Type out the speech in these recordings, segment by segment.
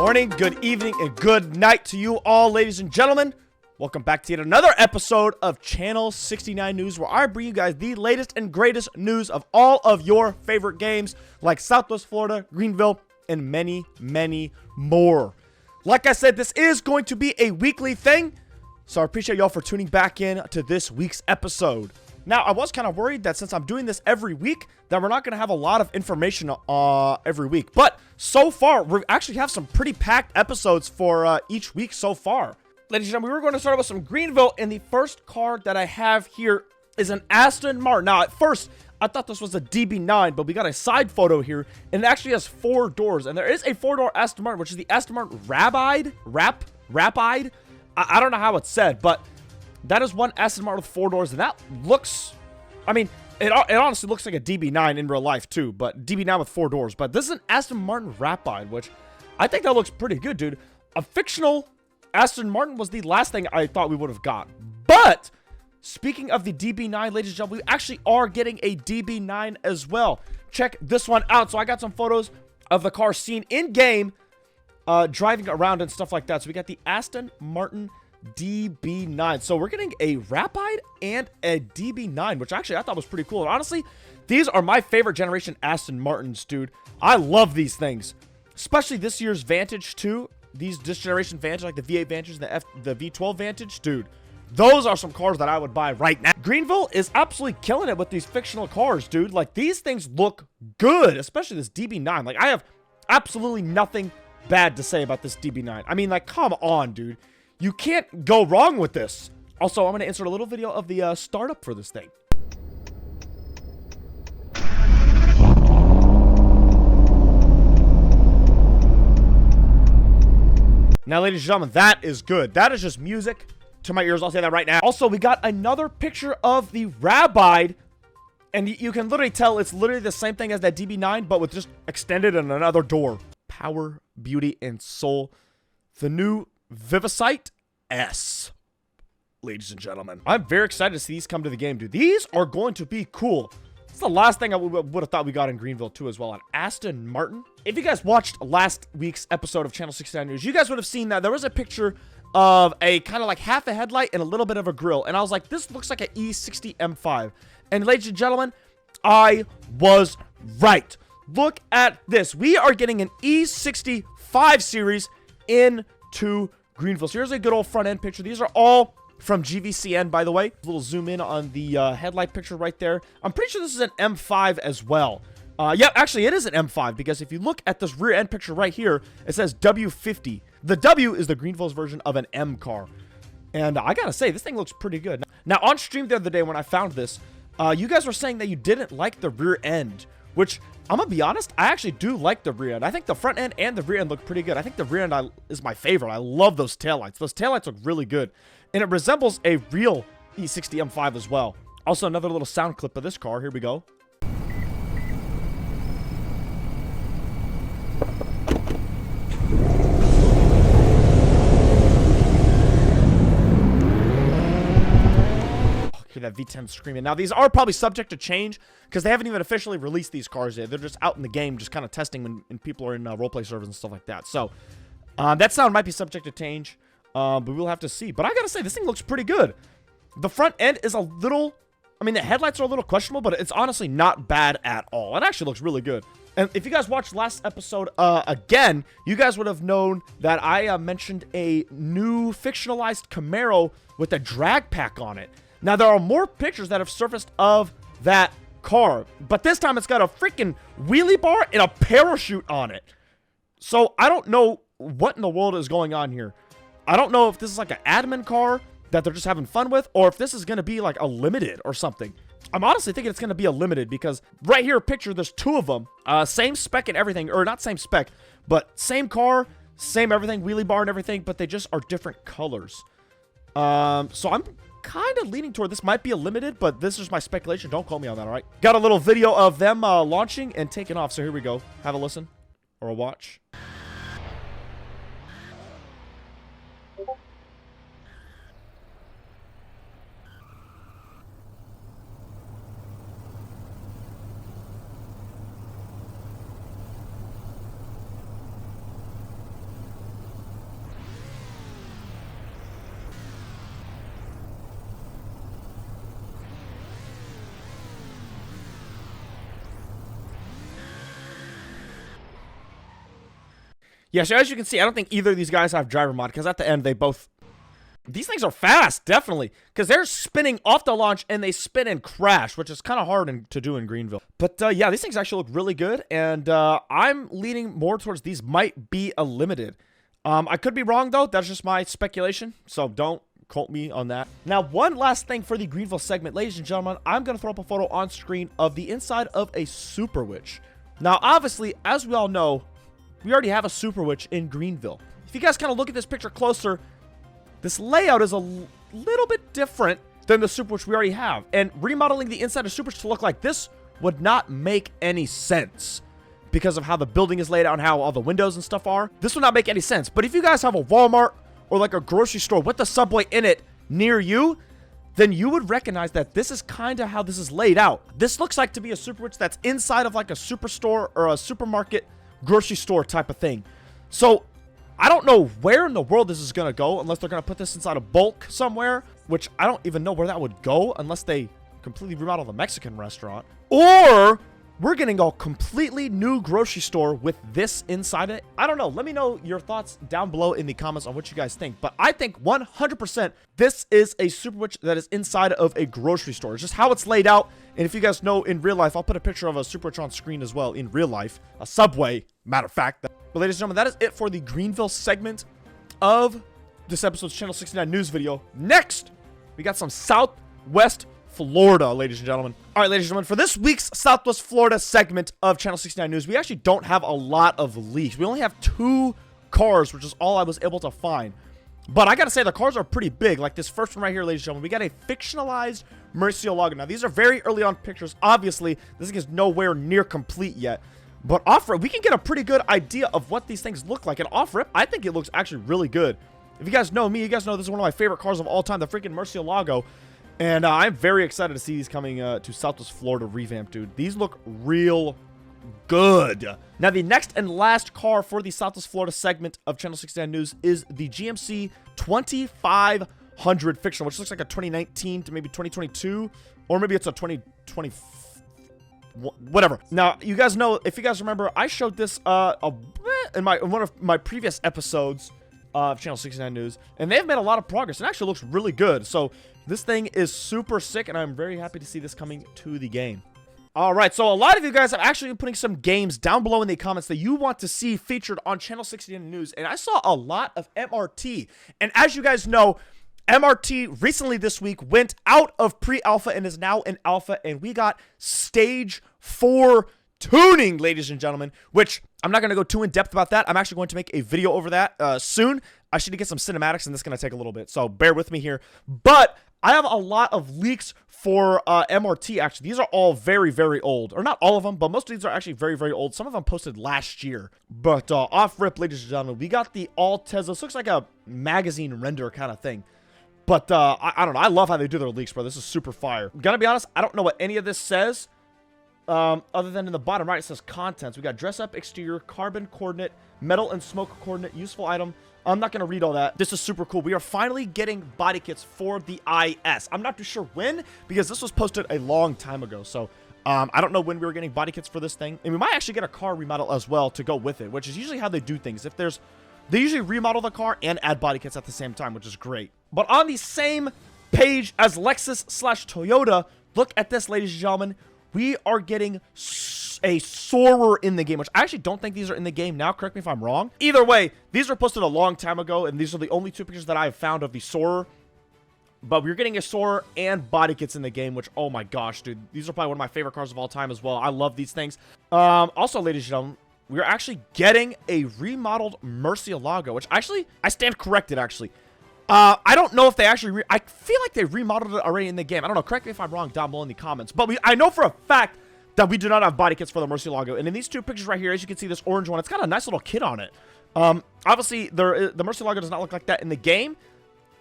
morning, good evening, and good night to you all, ladies and gentlemen. Welcome back to yet another episode of Channel 69 News, where I bring you guys the latest and greatest news of all of your favorite games, like Southwest Florida, Greenville, and many, many more. Like I said, this is going to be a weekly thing, so I appreciate y'all for tuning back in to this week's episode. Now, I was kind of worried that since I'm doing this every week, that we're not going to have a lot of information every week. But so far, we actually have some pretty packed episodes for each week so far. Ladies and gentlemen, we're going to start with some Greenville, and the first car that I have here is an Aston Martin. Now, at first, I thought this was a DB9, but we got a side photo here, and it actually has 4 doors. And there is a 4-door Aston Martin, which is the Aston Martin Rapide. I don't know how it's said, but that is one Aston Martin with 4 doors, and that looks, I mean, it honestly looks like a DB9 in real life too, but DB9 with 4 doors. But this is an Aston Martin Rapide, which I think that looks pretty good, dude. A fictional Aston Martin was the last thing I thought we would have got. But speaking of the DB9, ladies and gentlemen, we actually are getting a DB9 as well. Check this one out. So I got some photos of the car seen in game, driving around and stuff like that. So we got the Aston Martin DB9. So we're getting a Rapide and a DB9, which actually I thought was pretty cool. And honestly, these are my favorite generation Aston Martins, dude. I love these things, especially this year's Vantage too. This generation Vantage, like the V8 Vantage, the V12 Vantage, dude. Those are some cars that I would buy right now. Greenville is absolutely killing it with these fictional cars, dude. Like, these things look good, especially this DB9. Like, I have absolutely nothing bad to say about this DB9. I mean, like, come on, dude. You can't go wrong with this. Also, I'm going to insert a little video of the startup for this thing. Now, ladies and gentlemen, that is good. That is just music to my ears. I'll say that right now. Also, we got another picture of the Rapide, and you can literally tell it's literally the same thing as that DB9, but with just extended and another door. Power, beauty, and soul. The new Vivicite S, ladies and gentlemen. I'm very excited to see these come to the game, dude. These are going to be cool. It's the last thing I would have thought we got in Greenville too as well. An Aston Martin. If you guys watched last week's episode of Channel 69 News, you guys would have seen that there was a picture of a kind of like half a headlight and a little bit of a grill. And I was like, this looks like an E60 M5. And ladies and gentlemen, I was right. Look at this. We are getting an E60 5 Series into Greenville. So here's a good old front end picture. These are all from GVCN, by the way. A little zoom in on the headlight picture right there. I'm pretty sure this is an M5 as well. Yeah, actually, it is an M5, because if you look at this rear end picture right here, it says W50. The W is the Greenville's version of an M car. And I gotta say, this thing looks pretty good. Now, on stream the other day when I found this, you guys were saying that you didn't like the rear end, which, I'm gonna be honest, I actually do like the rear end. I think the front end and the rear end look pretty good. I think the rear end is my favorite. I love those taillights. Those taillights look really good. And it resembles a real E60 M5 as well. Also, another little sound clip of this car. Here we go. Hear that V10 screaming. Now, these are probably subject to change because they haven't even officially released these cars yet. They're just out in the game, just kind of testing when people are in roleplay servers and stuff like that. So, that sound might be subject to change. But we'll have to see. But I gotta say, this thing looks pretty good. The front end is a little, I mean, the headlights are a little questionable, but it's honestly not bad at all. It actually looks really good. And if you guys watched last episode again, you guys would have known that I mentioned a new fictionalized Camaro with a drag pack on it. Now, there are more pictures that have surfaced of that car, but this time it's got a freaking wheelie bar and a parachute on it. So I don't know what in the world is going on here. I don't know if this is like an admin car that they're just having fun with, or if this is going to be like a limited or something. I'm honestly thinking it's going to be a limited, because right here, picture, there's 2 of them. Same spec and everything, or not same spec, but same car, same everything, wheelie bar and everything, but they just are different colors. So I'm kind of leaning toward this might be a limited, but this is my speculation. Don't quote me on that, all right? Got a little video of them launching and taking off, so here we go. Have a listen or a watch. Yeah, so as you can see, I don't think either of these guys have driver mod, because at the end, they both... These things are fast, definitely, because they're spinning off the launch, and they spin and crash, which is kind of hard to do in Greenville. But, yeah, these things actually look really good, and I'm leaning more towards these might be a limited. I could be wrong, though. That's just my speculation, so don't quote me on that. Now, one last thing for the Greenville segment, ladies and gentlemen, I'm going to throw up a photo on screen of the inside of a Super Witch. Now, obviously, as we all know, we already have a Super Witch in Greenville. If you guys kind of look at this picture closer, this layout is a little bit different than the Super Witch we already have. And remodeling the inside of Super Witch to look like this would not make any sense because of how the building is laid out and how all the windows and stuff are. This would not make any sense. But if you guys have a Walmart or like a grocery store with the Subway in it near you, then you would recognize that this is kind of how this is laid out. This looks like to be a Super Witch that's inside of like a superstore or a supermarket grocery store type of thing. So I don't know where in the world this is going to go unless they're going to put this inside a bulk somewhere, which I don't even know where that would go unless they completely remodel the Mexican restaurant. Or we're getting a completely new grocery store with this inside it. I don't know. Let me know your thoughts down below in the comments on what you guys think. But I think 100% this is a Super Witch that is inside of a grocery store. It's just how it's laid out. And if you guys know in real life, I'll put a picture of a Super Witch on screen as well in real life. A Subway, matter of fact. But ladies and gentlemen, that is it for the Greenville segment of this episode's Channel 69 news video. Next, we got some Southwest Florida, ladies and gentlemen. All right, ladies and gentlemen, for this week's Southwest Florida segment of Channel 69 News, we actually don't have a lot of leaks. We only have 2 cars, which is all I was able to find. But I gotta say, the cars are pretty big. Like this first one right here, ladies and gentlemen, we got a fictionalized Murcielago. Now, these are very early on pictures. Obviously, this thing is nowhere near complete yet. But off-rip, we can get a pretty good idea of what these things look like. And off-rip, I think it looks actually really good. If you guys know me, you guys know this is one of my favorite cars of all time, the freaking Murcielago. And I'm very excited to see these coming to Southwest Florida revamp, dude. These look real good. Now, the next and last car for the Southwest Florida segment of Channel 69 News is the GMC 2500 Fictional, which looks like a 2019 to maybe 2022, or maybe it's a 2020, whatever. Now, you guys know, if you guys remember, I showed this in one of my previous episodes of Channel 69 News, and they've made a lot of progress. It actually looks really good. So this thing is super sick, and I'm very happy to see this coming to the game. All right, so a lot of you guys have actually been putting some games down below in the comments that you want to see featured on Channel 69 News, and I saw a lot of MRT. And as you guys know, MRT recently this week went out of pre-alpha and is now in alpha, and we got stage 4 tuning, ladies and gentlemen, which I'm not going to go too in depth about that. I'm actually going to make a video over that soon. I should get some cinematics, and this is going to take a little bit, so bear with me here. But I have a lot of leaks for MRT, actually. These are all very, very old. Or not all of them, but most of these are actually very, very old. Some of them posted last year. But off-rip, ladies and gentlemen, we got the all Tesla. This looks like a magazine render kind of thing. But I don't know. I love how they do their leaks, bro. This is super fire. Gonna be honest, I don't know what any of this says. Other than in the bottom right, it says contents. We got dress up, exterior, carbon coordinate, metal and smoke coordinate, useful item. I'm not going to read all that. This is super cool. We are finally getting body kits for the IS. I'm not too sure when, because this was posted a long time ago. So I don't know when we were getting body kits for this thing. And we might actually get a car remodel as well to go with it, which is usually how they do things. If there's, they usually remodel the car and add body kits at the same time, which is great. But on the same page as Lexus/Toyota, look at this, ladies and gentlemen. We are getting a Soarer in the game, which I actually don't think these are in the game now. Correct me if I'm wrong. Either way, these were posted a long time ago, and these are the only 2 pictures that I have found of the Soarer. But we're getting a Soarer and body kits in the game, which, oh my gosh, dude. These are probably one of my favorite cars of all time as well. I love these things. Also, ladies and gentlemen, we're actually getting a remodeled Murcielago, which actually, I stand corrected, actually. I don't know if they actually, I feel like they remodeled it already in the game. I don't know. Correct me if I'm wrong down below in the comments. But I know for a fact that we do not have body kits for the Murcielago. And in these 2 pictures right here, as you can see, this orange one, it's got a nice little kit on it. Obviously, the Murcielago does not look like that in the game.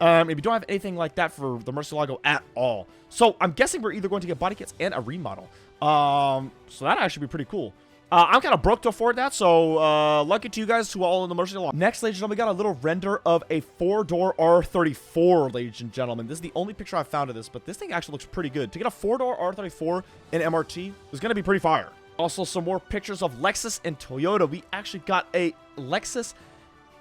And we don't have anything like that for the Murcielago at all. So I'm guessing we're either going to get body kits and a remodel. So that'd actually be pretty cool. I'm kind of broke to afford that, so lucky to you guys who are all in the Murcielago. Next, ladies and gentlemen, we got a little render of a 4-door R34, ladies and gentlemen. This is the only picture I found of this, but this thing actually looks pretty good. To get a 4-door R34 in MRT is going to be pretty fire. Also, some more pictures of Lexus and Toyota. We actually got a Lexus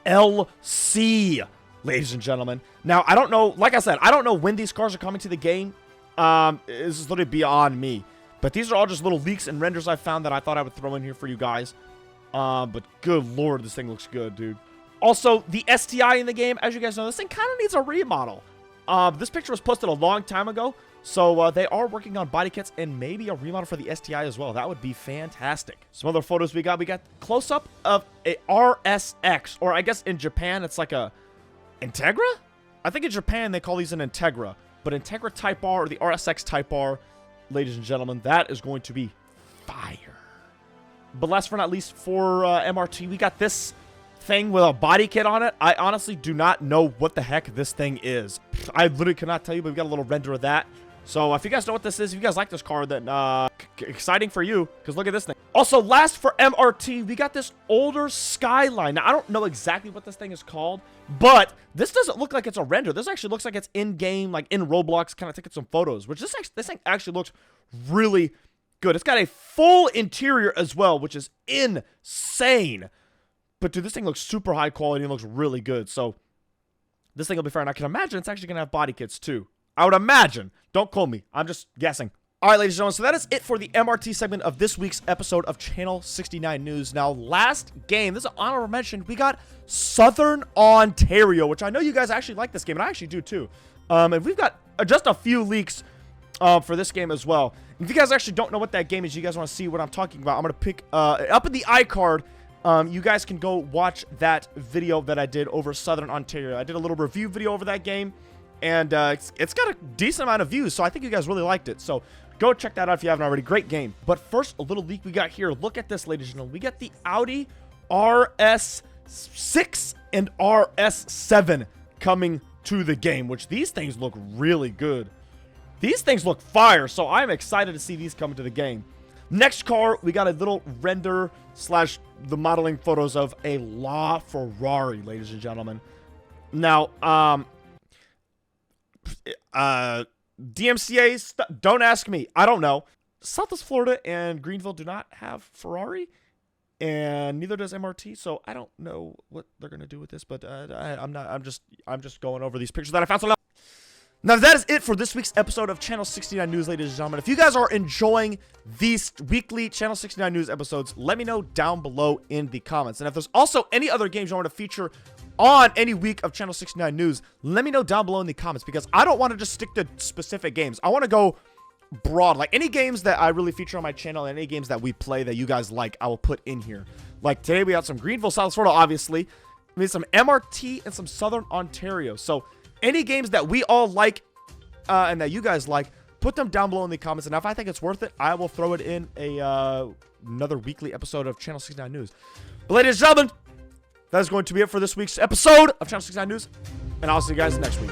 LC, ladies and gentlemen. Now, I don't know, like I said, I don't know when these cars are coming to the game. This is literally beyond me. But these are all just little leaks and renders I found that I thought I would throw in here for you guys. But good lord, this thing looks good, dude. Also, the STI in the game, as you guys know, this thing kind of needs a remodel. This picture was posted a long time ago, so they are working on body kits and maybe a remodel for the STI as well. That would be fantastic. Some other photos we got close-up of a RSX, or I guess in Japan it's like a Integra? I think in Japan they call these an Integra, but Integra Type R or the RSX Type R, ladies and gentlemen, that is going to be fire. But last but not least, for MRT, we got this thing with a body kit on it. I honestly do not know what the heck this thing is. I literally cannot tell you, but we got a little render of that. So if you guys know what this is, if you guys like this car, then exciting for you, because look at this thing. Also, last for MRT, we got this older Skyline. Now, I don't know exactly what this thing is called, but this doesn't look like it's a render. This actually looks like it's in-game, like in Roblox, kind of taking some photos, which this thing actually looks really good. It's got a full interior as well, which is insane. But dude, this thing looks super high quality and looks really good. So this thing will be fair. And I can imagine it's actually going to have body kits too. I would imagine. Don't quote me. I'm just guessing. All right, ladies and gentlemen. So that is it for the MRT segment of this week's episode of Channel 69 News. Now, last game, this is an honorable mention. We got Southern Ontario, which I know you guys actually like this game. And I actually do too. And we've got just a few leaks for this game as well. If you guys actually don't know what that game is, you guys want to see what I'm talking about, I'm going to pick up in the iCard. You guys can go watch that video that I did over Southern Ontario. I did a little review video over that game, and it's got a decent amount of views, so I think you guys really liked it. So go check that out if you haven't already. Great game. But first, a little leak we got here. Look at this, ladies and gentlemen. We got the Audi RS6 and RS7 coming to the game, which these things look really good. These things look fire, so I'm excited to see these come to the game. Next car, we got a little render slash the modeling photos of a LaFerrari, ladies and gentlemen. Now, DMCA, don't ask me. I don't know. Southwest Florida and Greenville do not have Ferrari, and neither does MRT. So I don't know what they're gonna do with this, but I'm just going over these pictures that I found. So now, that is it for this week's episode of Channel 69 News, ladies and gentlemen. If you guys are enjoying these weekly Channel 69 News episodes, let me know down below in the comments. And if there's also any other games you want to feature on any week of Channel 69 News, let me know down below in the comments, because I don't want to just stick to specific games. I want to go broad. Like, any games that I really feature on my channel and any games that we play that you guys like, I will put in here. Like, today we got some Greenville, South Florida, obviously. We had some MRT and some Southern Ontario. So any games that we all like and that you guys like, put them down below in the comments. And if I think it's worth it, I will throw it in another weekly episode of Channel 69 News. But ladies and gentlemen, that is going to be it for this week's episode of Channel 69 News. And I'll see you guys next week.